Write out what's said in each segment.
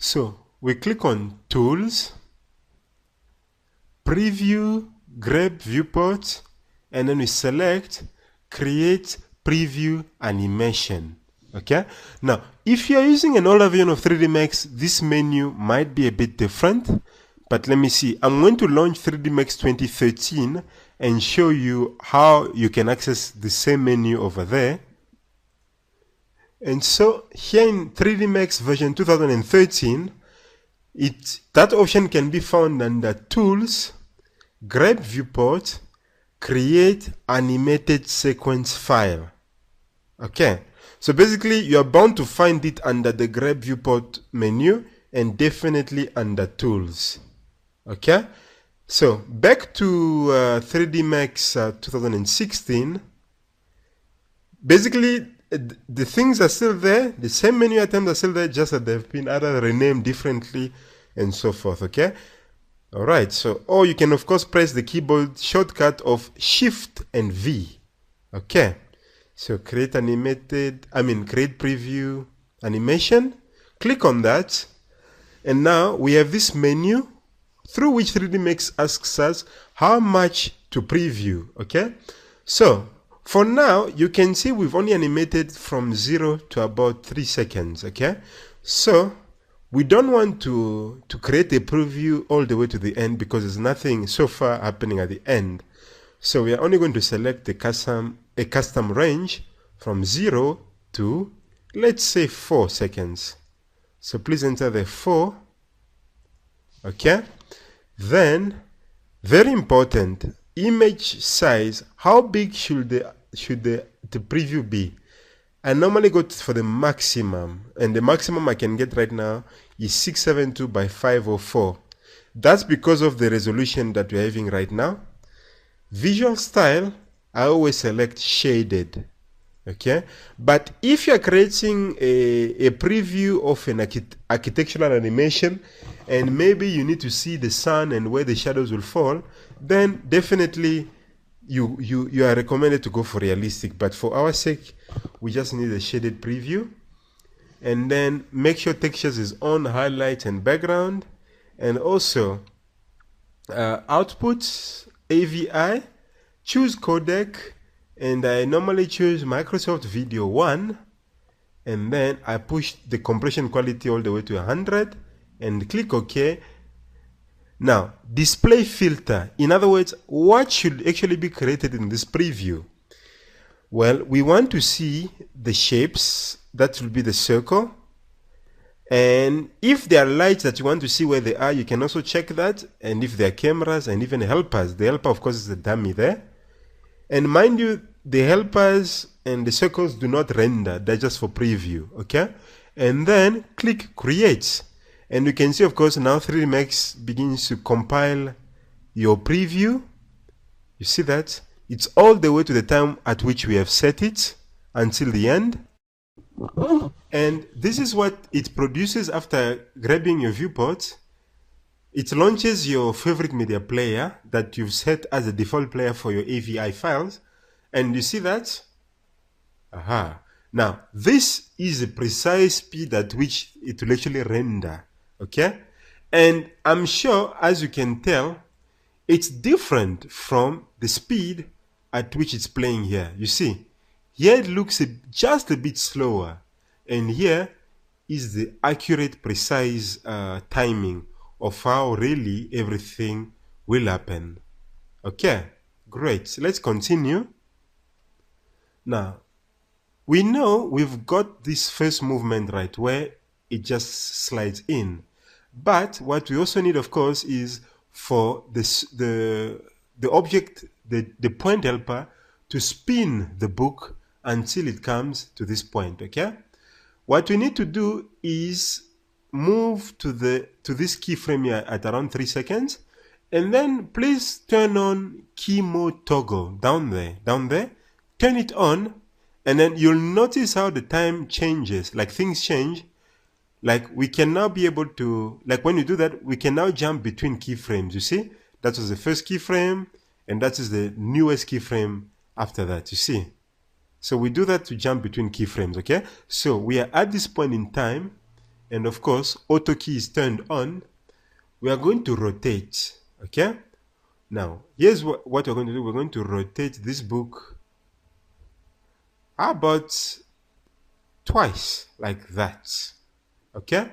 So we click on Tools, Preview, Grab Viewport, and then we select Create Preview Animation. Okay. Now, if you are using an older version of 3D Max, this menu might be a bit different. But let me see. I'm going to launch 3D Max 2013 and show you how you can access the same menu over there. And so here in 3D Max version 2013, that option can be found under Tools, Grab Viewport, Create Animated Sequence File. Okay, so basically you are bound to find it under the Grab Viewport menu and definitely under Tools. Okay, so back to 3D Max 2016. Basically, the things are still there, the same menu items are still there, just that they've been either renamed differently and so forth. Okay, all right. So, or you can of course press the keyboard shortcut of Shift and V. Okay, so create preview animation. Click on that, and now we have this menu through which 3D Max asks us how much to preview. Okay, so for now you can see we've only animated from 0 to about 3 seconds. Okay, so we don't want to create a preview all the way to the end because there's nothing so far happening at the end. So we are only going to select a custom range from 0 to, let's say, 4 seconds. So please enter the 4. Okay, then very important, image size. How big should the preview be? I normally go for the maximum, and the maximum I can get right now is 672 by 504. That's because of the resolution that we're having right now. Visual style, I always select shaded. Okay, but if you're creating a preview of an architectural animation and maybe you need to see the sun and where the shadows will fall, then definitely you are recommended to go for realistic. But for our sake, we just need a shaded preview. And then make sure textures is on, highlight and background, and also outputs, AVI, choose codec, and I normally choose Microsoft Video 1, and then I push the compression quality all the way to 100 and click OK. Now, display filter. In other words, what should actually be created in this preview? Well, we want to see the shapes. That will be the circle. And if there are lights that you want to see where they are, you can also check that. And if there are cameras and even helpers, the helper, of course, is the dummy there. And mind you, the helpers and the circles do not render. They're just for preview. Okay? And then click Create. And you can see, of course, now 3D Max begins to compile your preview. You see that? It's all the way to the time at which we have set it until the end. And this is what it produces after grabbing your viewport. It launches your favorite media player that you've set as a default player for your AVI files. And you see that? Aha. Now, this is a precise speed at which it will actually render. Okay? And I'm sure, as you can tell, it's different from the speed at which it's playing here. You see, here it looks just a bit slower. And here is the accurate, precise timing of how really everything will happen. Okay, great. So let's continue. Now, we know we've got this first movement right where it just slides in. But what we also need, of course, is for the object, the point helper, to spin the book until it comes to this point. Okay? What we need to do is move to this keyframe here at around 3 seconds, and then please turn on key mode toggle down there, turn it on, and then you'll notice how the time changes, like things change. Like we can now be able to, like when you do that, we can now jump between keyframes. You see, that was the first keyframe, and that is the newest keyframe after that, you see. So we do that to jump between keyframes, okay? So we are at this point in time, and of course auto key is turned on, we are going to rotate. Okay, now here's what we're going to do. We're going to rotate this book about twice, like that. Okay,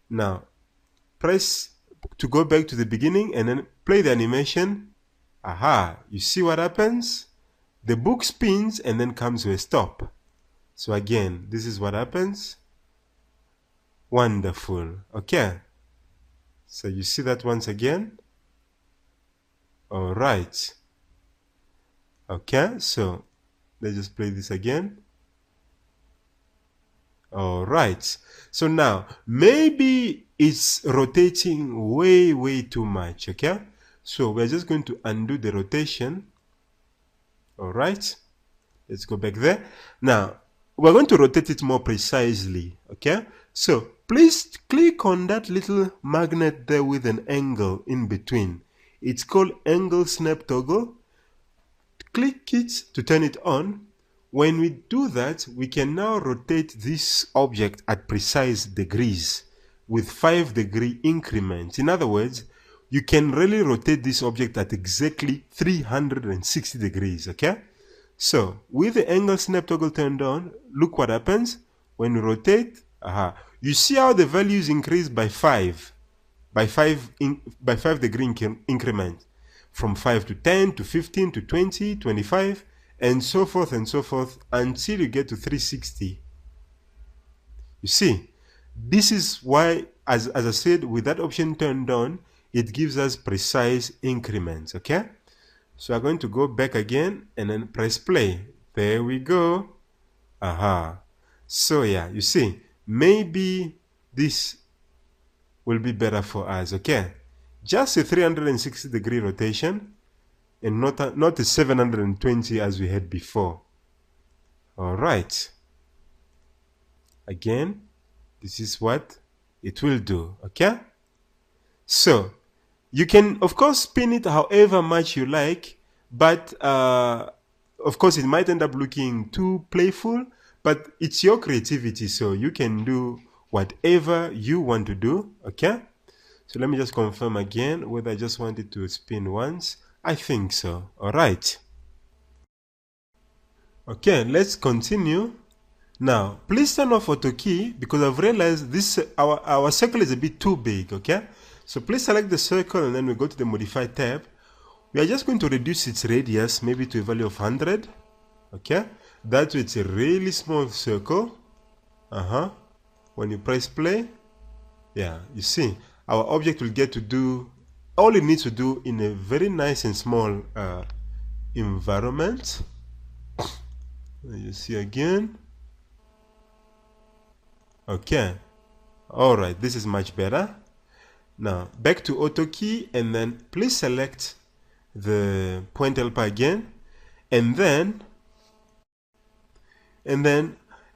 now press to go back to the beginning and then play the animation. Aha, you see what happens? The book spins and then comes to a stop. So again, this is what happens. Wonderful. Okay, so you see that once again. All right. Okay, so let's just play this again. All right, so now maybe it's rotating way too much. Okay, so we're just going to undo the rotation. All right, let's go back there. Now we're going to rotate it more precisely. Okay, so please click on that little magnet there with an angle in between. It's called angle snap toggle. Click it to turn it on. When we do that, we can now rotate this object at precise degrees with 5-degree increments. In other words, you can really rotate this object at exactly 360 degrees, okay? So, with the angle snap toggle turned on, look what happens. When we rotate, you see how the values increase by 5 degree increment. From 5 to 10 to 15 to 20, 25, and so forth until you get to 360. You see, this is why, as I said, with that option turned on, it gives us precise increments. Okay, so I'm going to go back again and then press play. There we go. So yeah, you see, maybe this will be better for us. Okay, just a 360-degree rotation and not a 720 as we had before. All right, again, this is what it will do. Okay, so you can of course spin it however much you like, but of course it might end up looking too playful, but it's your creativity, so you can do whatever you want to do. Okay, so let me just confirm again whether I just want it to spin once. I think so. All right. Okay, let's continue. Now, please turn off auto key because I've realized this our circle is a bit too big. Okay, so please select the circle and then we go to the modify tab. We are just going to reduce its radius maybe to a value of 100. Okay, that way it's a really small circle. When you press play, yeah, you see our object will get to do all it needs to do in a very nice and small environment. You see again. Okay, all right, this is much better. Now back to auto key and then please select the point helper again, and then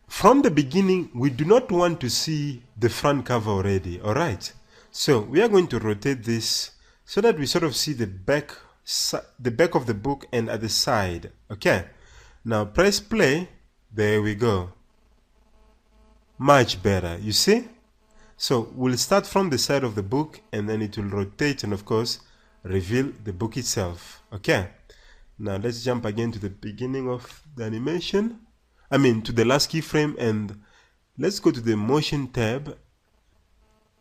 from the beginning we do not want to see the front cover already. All right, so we are going to rotate this so that we sort of see the back of the book and at the side. Okay, now press play. There we go. Much better, you see? So we'll start from the side of the book and then it will rotate and of course reveal the book itself. Okay, now let's jump again to the beginning of the animation. I mean to the last keyframe, and let's go to the motion tab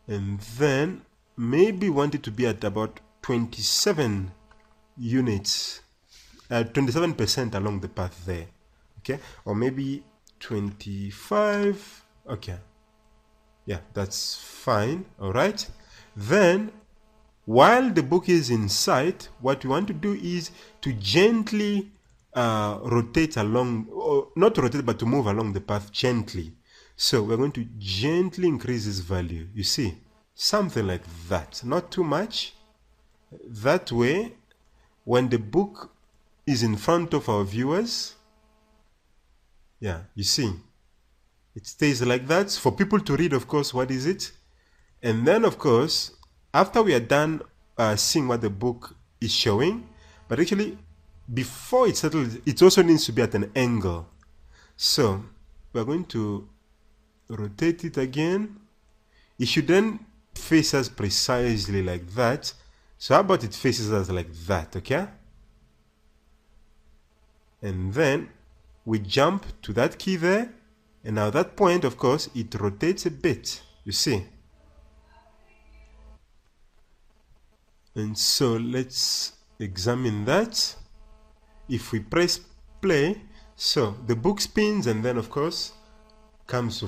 and then maybe want it to be at about 27 units, 27% along the path there. Okay, or maybe 25. Okay, yeah, that's fine. All right, then while the book is in sight, what we want to do is to gently rotate along, or not rotate but to move along the path gently. So we're going to gently increase this value, you see, something like that, not too much. That way when the book is in front of our viewers, yeah, you see, it stays like that for people to read, of course, what is it. And then of course after we are done seeing what the book is showing, but actually before it settles, it also needs to be at an angle. So we're going to rotate it again it should then face us precisely like that. So how about it faces us like that, okay? And then we jump to that key there, and now that point, of course, it rotates a bit, you see. And so let's examine that. If we press play, so the book spins and then of course comes to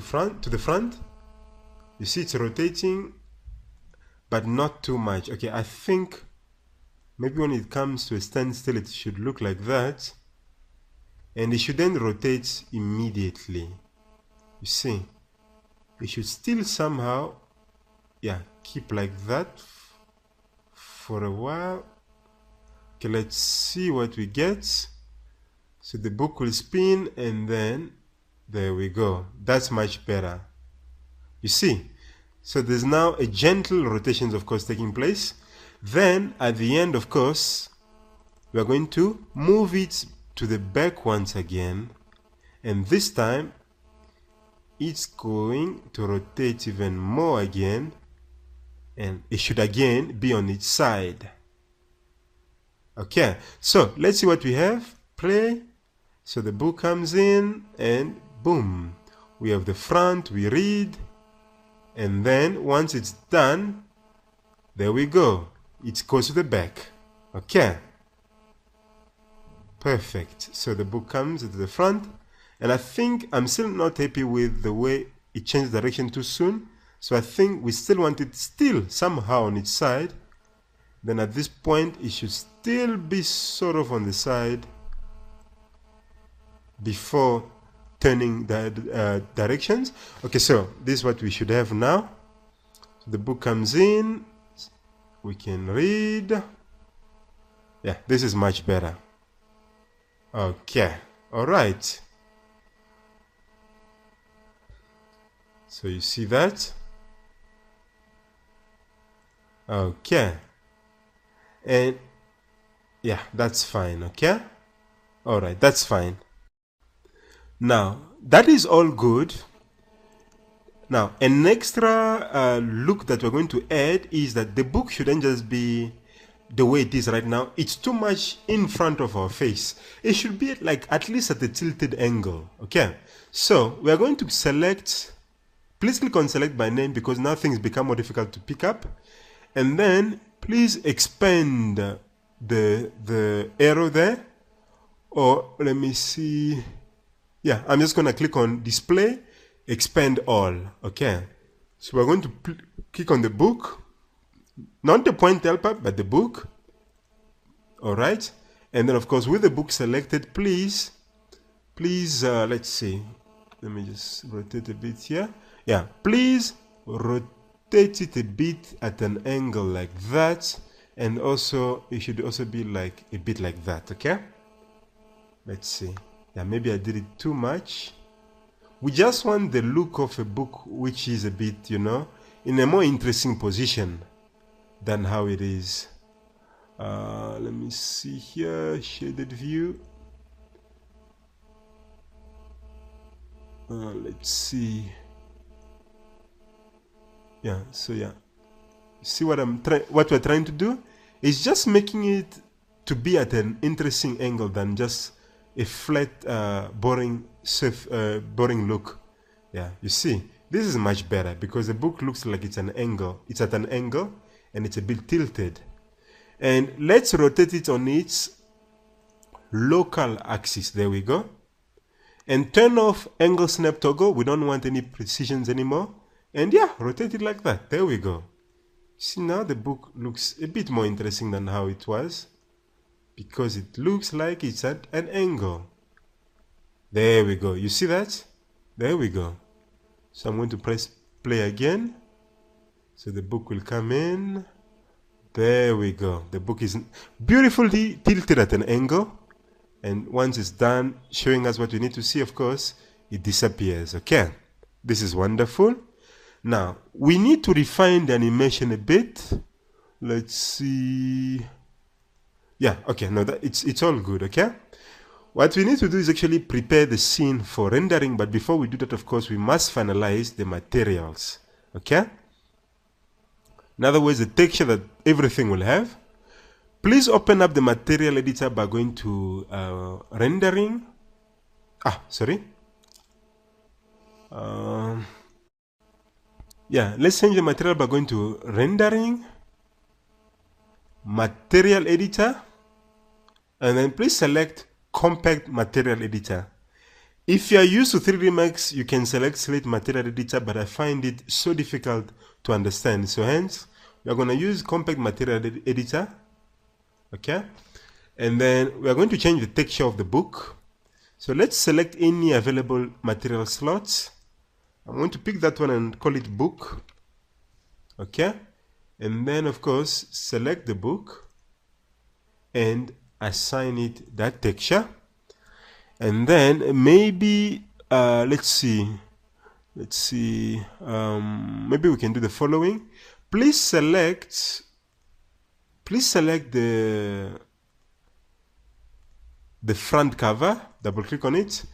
the front. You see it's rotating, but not too much. Okay, I think maybe when it comes to a standstill it should look like that, and it should then rotate immediately. You see, it should still somehow, yeah, keep like that for a while. Okay, let's see what we get. So the book will spin, and then there we go. That's much better. You see, so there's now a gentle rotation, of course, taking place. Then at the end, of course, we are going to move it to the back once again, and this time it's going to rotate even more again, and it should again be on its side. Okay, so let's see what we have. Play. So the book comes in, and boom, we have the front, we read, and then once it's done, there we go, it goes to the back. Okay, perfect. So the book comes to the front, and I think I'm still not happy with the way it changed direction too soon, so I think we still want it still somehow on its side. Then at this point it should still be sort of on the side before turning the directions. Okay, so this is what we should have now. So the book comes in, we can read. Yeah, this is much better. Okay, all right. So you see that? Okay. And yeah, that's fine. Okay, all right, that's fine. Now that is all good. Now an extra look that we're going to add is that the book shouldn't just be the way it is right now. It's too much in front of our face. It should be like at least at a tilted angle. Okay, so we are going to select, please click on select by name, because now things become more difficult to pick up. And then please expand the arrow there, or let me see. Yeah, I'm just going to click on display, expand all. Okay, so we're going to click on the book, not the point helper, but the book. All right, and then of course with the book selected, please let's see, let me just rotate a bit here. Yeah, please rotate it a bit at an angle like that, and also it should also be like a bit like that. Okay, let's see. Yeah, maybe I did it too much. We just want the look of a book which is a bit, you know, in a more interesting position than how it is. Let me see here, shaded view. Let's see. Yeah, so yeah, see what we're trying to do is just making it to be at an interesting angle than just a flat, boring look. Yeah, you see, this is much better because the book looks like it's an angle. It's at an angle and it's a bit tilted. And let's rotate it on its local axis. There we go. And turn off angle snap toggle. We don't want any precisions anymore. And yeah, rotate it like that. There we go. See, now the book looks a bit more interesting than how it was, because it looks like it's at an angle. There we go. You see that? There we go. So I'm going to press play again. So the book will come in. There we go. The book is beautifully tilted at an angle. And once it's done showing us what we need to see, of course, it disappears. Okay. This is wonderful. Now, we need to refine the animation a bit. Let's see. Yeah, okay, no, it's all good, okay? What we need to do is actually prepare the scene for rendering, but before we do that, of course, we must finalize the materials, okay? In other words, the texture that everything will have. Please open up the material editor by going to rendering. Let's change the material by going to rendering, material editor, and then please select compact material editor. If you are used to 3D Max, you can select Slate Material Editor, but I find it so difficult to understand. So hence, we are going to use Compact Material Editor. Okay? And then we are going to change the texture of the book. So let's select any available material slots. I'm going to pick that one and call it book. Okay? And then, of course, select the book and assign it that texture. And then maybe let's see, maybe we can do the following. Please select the front cover, double click on it.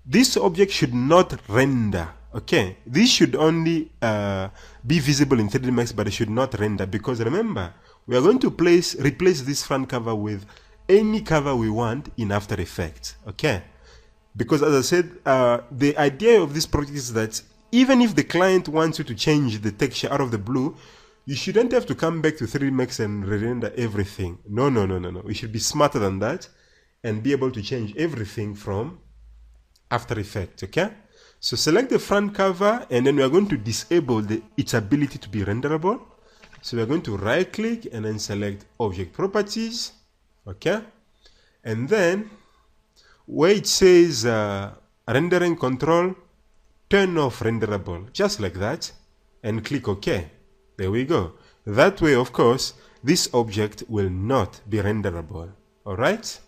This object should not render. Okay, this should only be visible in 3D Max, but it should not render, because remember, we are going to replace this front cover with any cover we want in After Effects. Okay, because as I said, the idea of this project is that even if the client wants you to change the texture out of the blue, you shouldn't have to come back to 3D Max and re-render everything. No. We should be smarter than that and be able to change everything from After Effects. Okay, so select the front cover, and then we are going to disable its ability to be renderable. So we are going to right click and then select Object Properties. Okay, and then where it says rendering control, turn off renderable, just like that, and click OK. There we go. That way, of course, this object will not be renderable. Alright,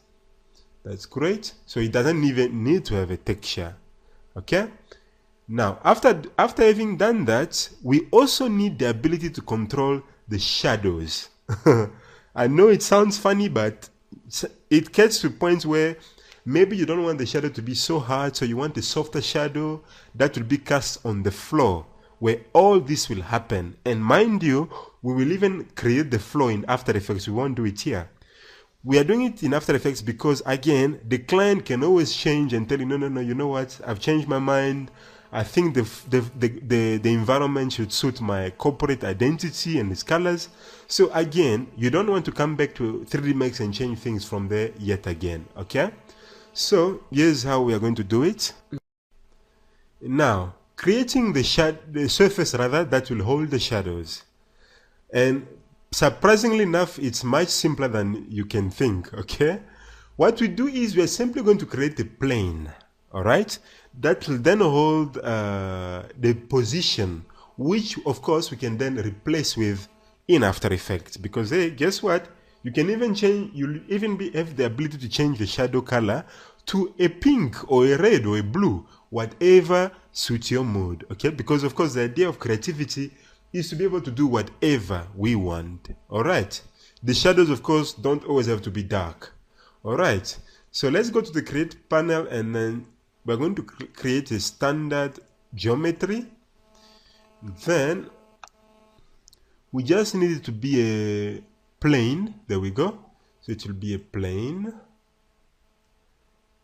that's great. So it doesn't even need to have a texture. Okay, now after having done that, we also need the ability to control the shadows. I know it sounds funny, but it gets to points where maybe you don't want the shadow to be so hard, so you want a softer shadow that will be cast on the floor, where all this will happen. And mind you, we will even create the floor in After Effects. We won't do it here. We are doing it in After Effects because, again, the client can always change and tell you, no, you know what, I've changed my mind. I think the environment should suit my corporate identity and its colors. So again, you don't want to come back to 3D Max and change things from there yet again. Okay, so here's how we are going to do it. Now, creating the surface rather that will hold the shadows, and surprisingly enough, it's much simpler than you can think. Okay, what we do is we are simply going to create a plane. All right, that will then hold the position, which of course we can then replace with in After Effects, because hey, guess what, you can even change, you'll even have the ability to change the shadow color to a pink or a red or a blue, whatever suits your mood. Okay, because of course the idea of creativity is to be able to do whatever we want. All right, the shadows of course don't always have to be dark. All right, so let's go to the create panel, and then we're going to create a standard geometry. Then we just need it to be a plane. There we go. So it will be a plane.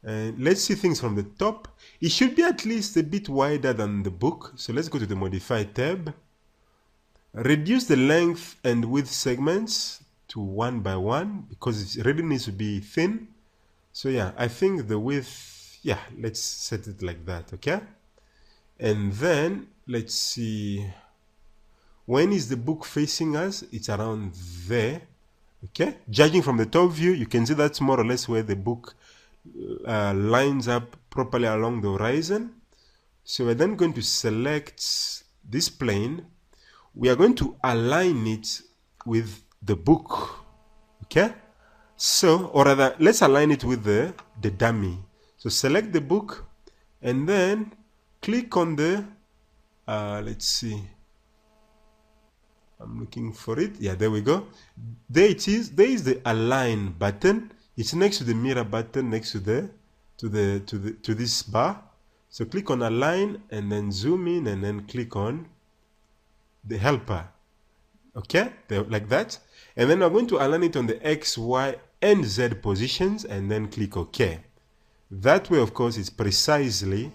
And let's see things from the top. It should be at least a bit wider than the book. So let's go to the Modify tab. Reduce the length and width segments to 1 by 1 because it really needs to be thin. So yeah, I think the width, yeah, let's set it like that. Okay, and then let's see, when is the book facing us? It's around there. Okay, judging from the top view, you can see that's more or less where the book lines up properly along the horizon. So we're then going to select this plane. We are going to align it with the book. Okay, so, or rather, let's align it with the dummy. So select the book and then click on the, let's see, I'm looking for it. Yeah, there we go. There it is. There is the align button. It's next to the mirror button next to this bar. So click on align and then zoom in and then click on the helper. Okay, like that. And then I'm going to align it on the X, Y, and Z positions and then click OK. That way, of course, it's precisely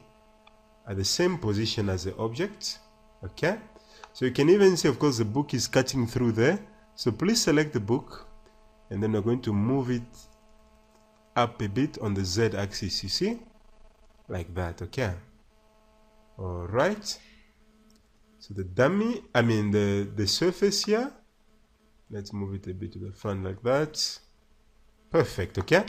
at the same position as the object. Okay, so you can even see, of course, the book is cutting through there. So please select the book and then we're going to move it up a bit on the Z axis, you see, like that. Okay, all right. So the dummy, the surface here, let's move it a bit to the front like that. Perfect. Okay,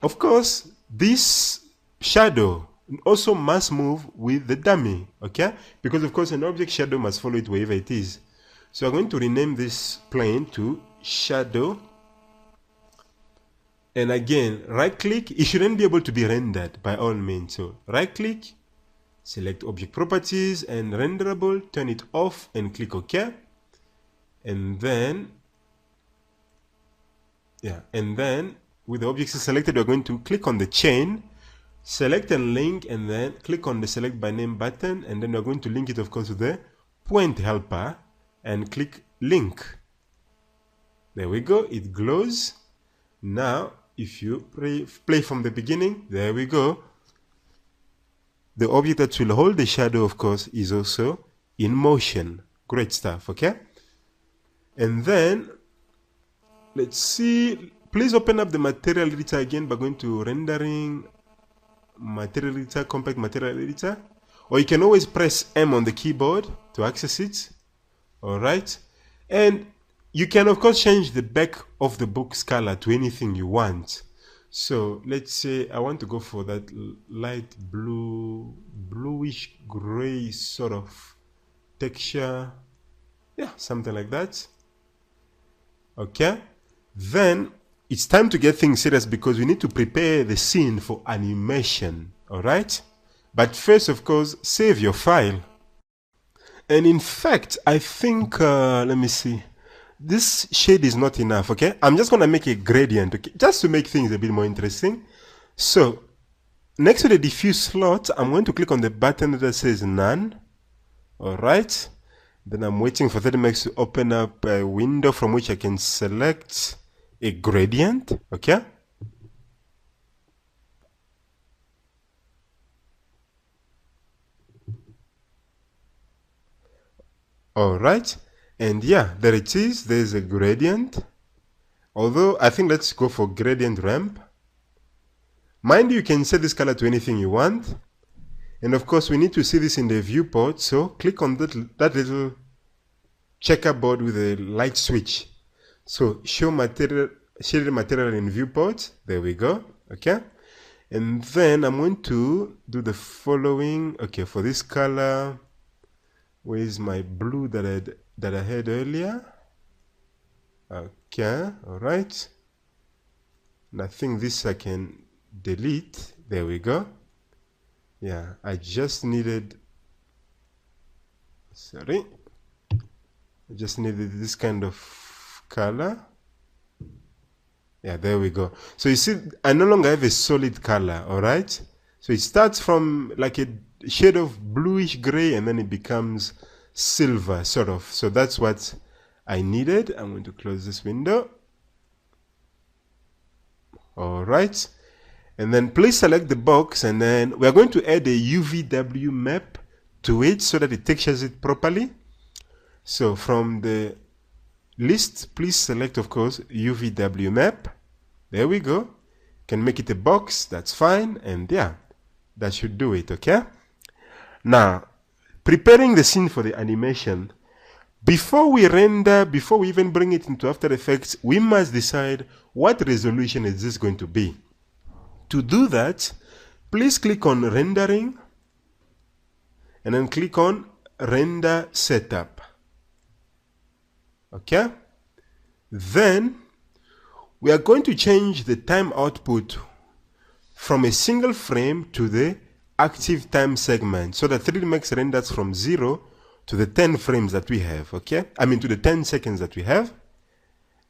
of course this shadow also must move with the dummy, okay, because of course an object shadow must follow it wherever it is. So I'm going to rename this plane to shadow, and again right click. It shouldn't be able to be rendered by all means, so right click, select object properties and renderable, turn it off and click OK. And then with the objects selected, we're going to click on the chain, select and link, and then click on the select by name button, and then we're going to link it, of course, to the point helper and click link. There we go, it glows. Now if you play from the beginning, there we go. The object that will hold the shadow, of course, is also in motion. Great stuff, okay? And then let's see, please open up the material editor again by going to rendering, material editor, compact material editor, or you can always press M on the keyboard to access it. All right, and you can of course change the back of the book's color to anything you want. So let's say I want to go for that light blue, bluish gray sort of texture, yeah, something like that. Okay, then it's time to get things serious because we need to prepare the scene for animation. All right, but first, of course, save your file. And in fact, I think, let me see, this shade is not enough, okay? I'm just going to make a gradient, okay? Just to make things a bit more interesting. So, next to the diffuse slot, I'm going to click on the button that says none. All right. Then I'm waiting for 30 to open up a window from which I can select a gradient, okay? All right, and yeah, there it is. There's a gradient. Although I think let's go for gradient ramp. Mind you can set this color to anything you want. And of course we need to see this in the viewport, so click on that little checkerboard with a light switch. So show material, shaded material in viewport. There we go. Okay, and then I'm going to do the following. Okay, for this color, where is my blue that I had earlier? Okay, all right. And I think this I can delete. There we go. Yeah, I just needed, sorry, I just needed this kind of color. Yeah, there we go. So you see, I no longer have a solid color, all right? So it starts from like a shade of bluish gray and then it becomes silver, sort of. So that's what I needed. I'm going to close this window. All right. And then please select the box, and then we are going to add a UVW map to it so that it textures it properly. So from the list, please select, of course, UVW map. There we go. Can make it a box, that's fine, and yeah, that should do it, okay? Now, preparing the scene for the animation, before we render, before we even bring it into After Effects, we must decide what resolution is this going to be. To do that, please click on Rendering, and then click on Render Setup. Okay? Then, we are going to change the time output from a single frame to the active time segment, so that 3D Max renders from 0 to the 10 frames that we have, okay? I mean to the 10 seconds that we have.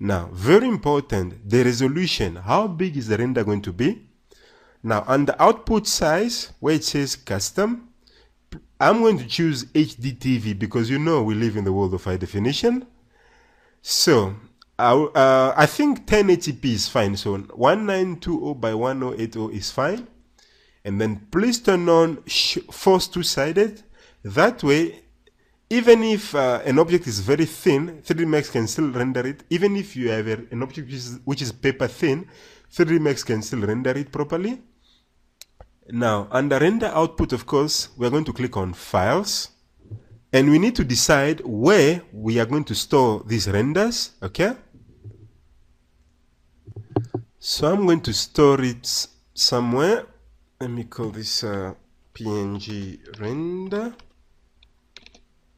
Now, very important, the resolution. How big is the render going to be? Now, on the output size, where it says custom, I'm going to choose HDTV because you know we live in the world of high definition. So I think 1080p is fine. So 1920 by 1080 is fine. And then please turn on force two-sided. That way, even if an object is very thin, 3D Max can still render it. Even if you have an object which is paper thin, 3D Max can still render it properly. Now, under render output, of course, we're going to click on files. And we need to decide where we are going to store these renders, okay? So I'm going to store it somewhere. Let me call this PNG render.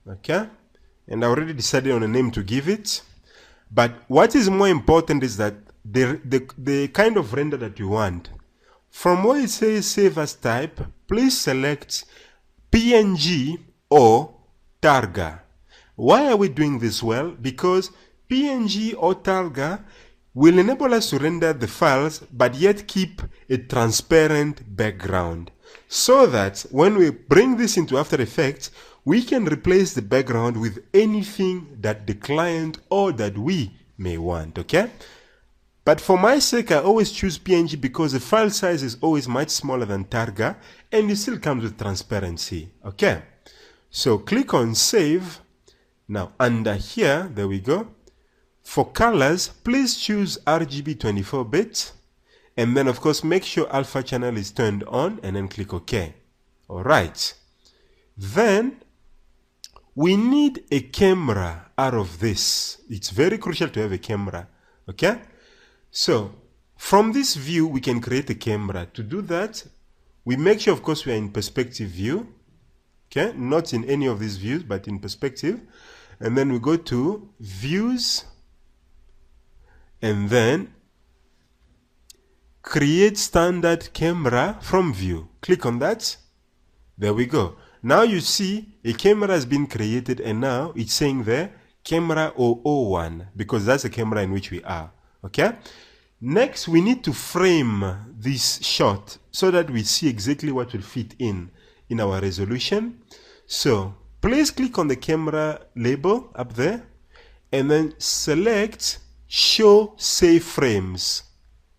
Okay, and I already decided on a name to give it. But what is more important is that the kind of render that you want. From where it says save as type, please select PNG or Targa. Why are we doing this? Well, because PNG or Targa will enable us to render the files but yet keep a transparent background, so that when we bring this into After Effects, we can replace the background with anything that the client or that we may want, okay? But for my sake, I always choose PNG because the file size is always much smaller than Targa, and it still comes with transparency, okay? So click on Save. Now under here, there we go. For colors, please choose RGB 24-bit. And then, of course, make sure alpha channel is turned on and then click OK. All right. Then, we need a camera out of this. It's very crucial to have a camera. Okay? So, from this view, we can create a camera. To do that, we make sure, of course, we are in perspective view. Okay? Not in any of these views, but in perspective. And then we go to Views. And then create standard camera from view. Click on that. There we go. Now you see a camera has been created, and now it's saying there camera 001 because that's the camera in which we are. Okay. Next, we need to frame this shot so that we see exactly what will fit in our resolution. So please click on the camera label up there and then select Show Save Frames.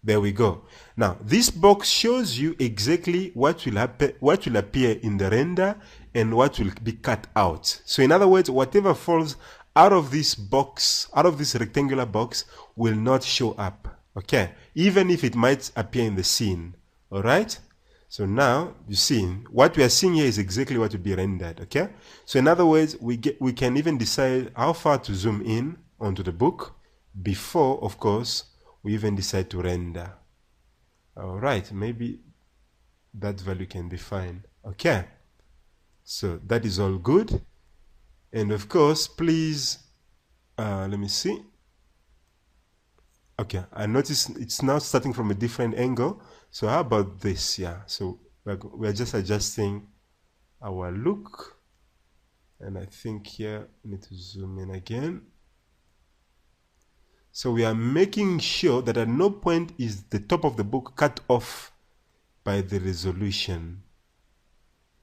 There we go. Now, this box shows you exactly what will happen, what will appear in the render and what will be cut out. So in other words, whatever falls out of this box, out of this rectangular box, will not show up. Okay? Even if it might appear in the scene. All right? So now, you see, what we are seeing here is exactly what will be rendered. Okay? So in other words, we can even decide how far to zoom in onto the book before, of course, we even decide to render. All right, maybe that value can be fine. Okay, so that is all good. And of course, please, let me see. Okay, I notice it's now starting from a different angle. So how about this? Yeah, so we're just adjusting our look. And I think here, I need to zoom in again. So we are making sure that at no point is the top of the book cut off by the resolution.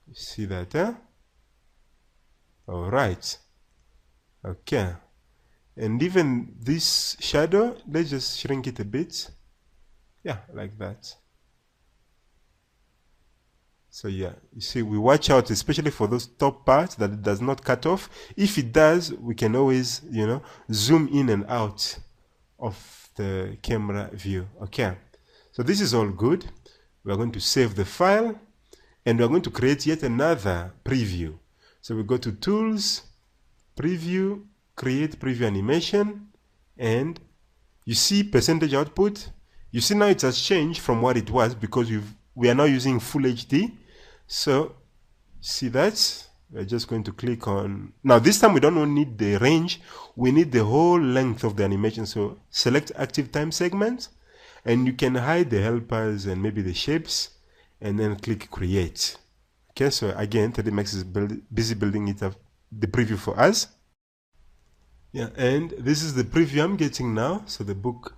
You see that, eh? All right. Okay. And even this shadow, let's just shrink it a bit. Yeah, like that. So yeah, you see, we watch out, especially for those top parts, that it does not cut off. If it does, we can always, you know, zoom in and out of the camera view. Okay, so this is all good. We're going to save the file and we're going to create yet another preview. So we go to Tools, Preview, Create Preview Animation, and you see percentage output. You see now it has changed from what it was because we are now using Full HD. So see that? We're just going to click on, now this time we don't need the range, we need the whole length of the animation. So select active time segment and you can hide the helpers and maybe the shapes and then click create. Okay, so again 3D Max is busy building it up, the preview for us. Yeah, and this is the preview I'm getting now. So the book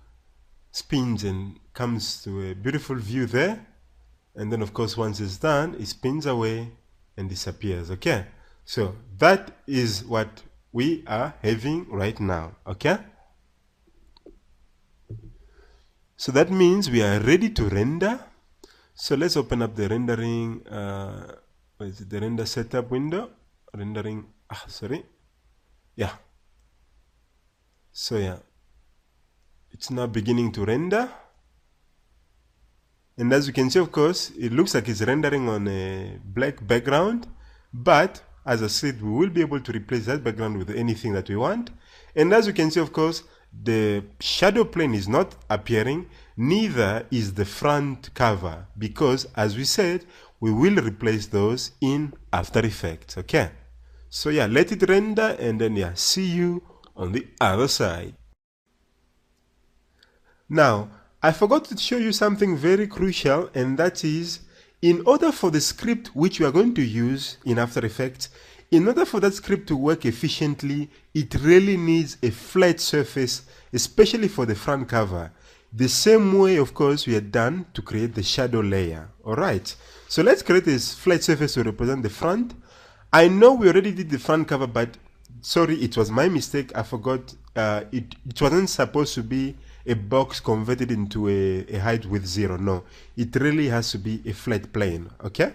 spins and comes to a beautiful view there, and then of course once it's done it spins away and disappears. Okay, so that is what we are having right now. Okay. So that means we are ready to render. So let's open up the rendering, what is it, the render setup window, rendering, yeah. So yeah, it's now beginning to render. And as you can see, of course, it looks like it's rendering on a black background, but as I said, we will be able to replace that background with anything that we want. And as you can see, of course, the shadow plane is not appearing, neither is the front cover, because as we said, we will replace those in After Effects. Okay, so yeah, let it render, and then yeah, see you on the other side. Now, I forgot to show you something very crucial, and that is, in order for the script which we are going to use in After Effects, in order for that script to work efficiently, it really needs a flat surface, especially for the front cover. The same way, of course, we had done to create the shadow layer. Alright, so let's create this flat surface to represent the front. I know we already did the front cover, but sorry, it was my mistake. I forgot. It wasn't supposed to be a box converted into a height with 0. No, it really has to be a flat plane. Okay,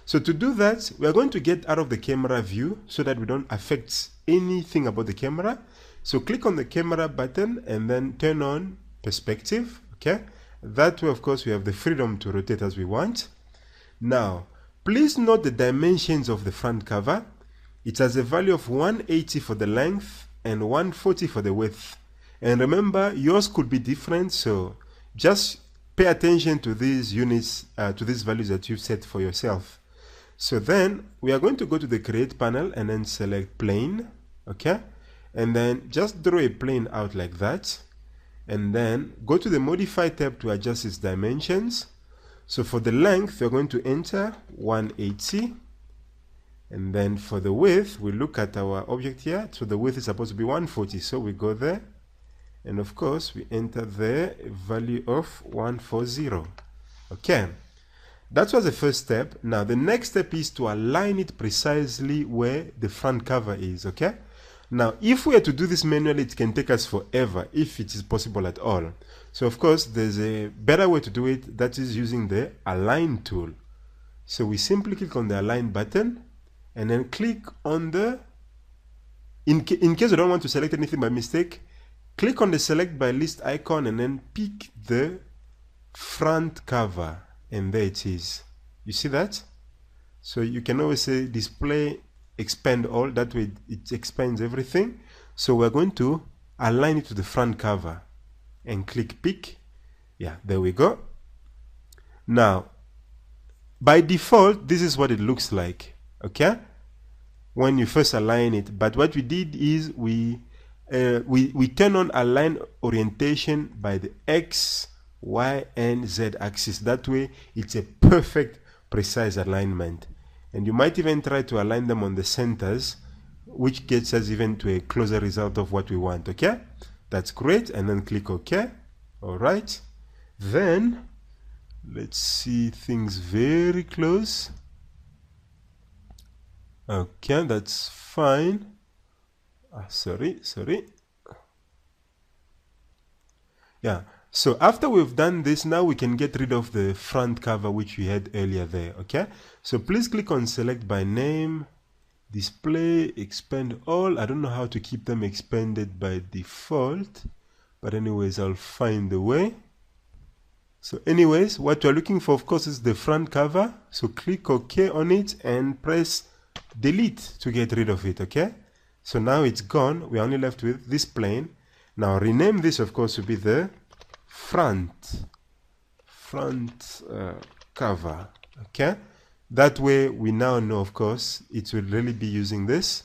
so to do that, we are going to get out of the camera view so that we don't affect anything about the camera. So click on the camera button and then turn on perspective. Okay, that way, of course, we have the freedom to rotate as we want. Now, please note the dimensions of the front cover. It has a value of 180 for the length and 140 for the width. And remember, yours could be different, so just pay attention to these units, to these values that you've set for yourself. So then we are going to go to the Create panel and then select Plane, okay? And then just draw a plane out like that. And then go to the Modify tab to adjust its dimensions. So for the length, we're going to enter 180. And then for the width, we look at our object here. So the width is supposed to be 140. So we go there. And of course, we enter there a value of 140. Okay. That was the first step. Now, the next step is to align it precisely where the front cover is. Okay. Now, if we are to do this manually, it can take us forever, if it is possible at all. So, of course, there's a better way to do it. That is using the Align tool. So we simply click on the Align button. And then click on the, in case you don't want to select anything by mistake, click on the Select by List icon and then pick the front cover. And there it is. You see that? So you can always say Display Expand All. That way it expands everything. So we're going to align it to the front cover. And click Pick. Yeah, there we go. Now, by default, this is what it looks like. Okay, when you first align it, but what we did is we turn on align orientation by the X, Y, and Z axis. That way, it's a perfect, precise alignment. And you might even try to align them on the centers, which gets us even to a closer result of what we want. Okay, that's great. And then click OK. All right. Then let's see things very close. Okay, that's fine. Sorry. Yeah, so after we've done this, now we can get rid of the front cover which we had earlier there. Okay, so please click on Select by Name, Display, Expand All. I don't know how to keep them expanded by default, but anyways, I'll find the way. So anyways, what we're looking for, of course, is the front cover. So click OK on it and press Delete to get rid of it. Okay, so now it's gone. We're only left with this plane. Now rename this, of course, to be the front cover. Okay, that way we now know, of course, it will really be using this.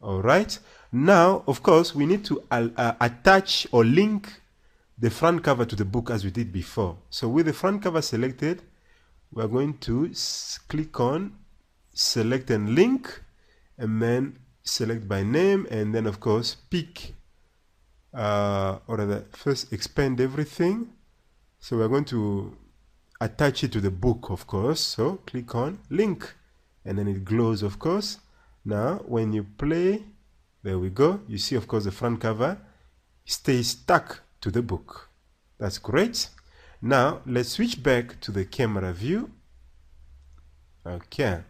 All right, now of course we need to attach or link the front cover to the book as we did before. So with the front cover selected, we're going to click on Select and Link, and then select by name, and then of course pick or rather first expand everything. So we're going to attach it to the book, of course. So click on Link, and then it glows, of course. Now when you play, there we go, you see, of course, the front cover stays stuck to the book. That's great. Now let's switch back to the camera view. Okay.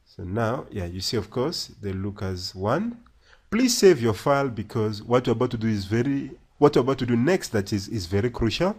So now, yeah, you see, of course, they look as one. Please save your file, because what we're about to do next, that is very crucial.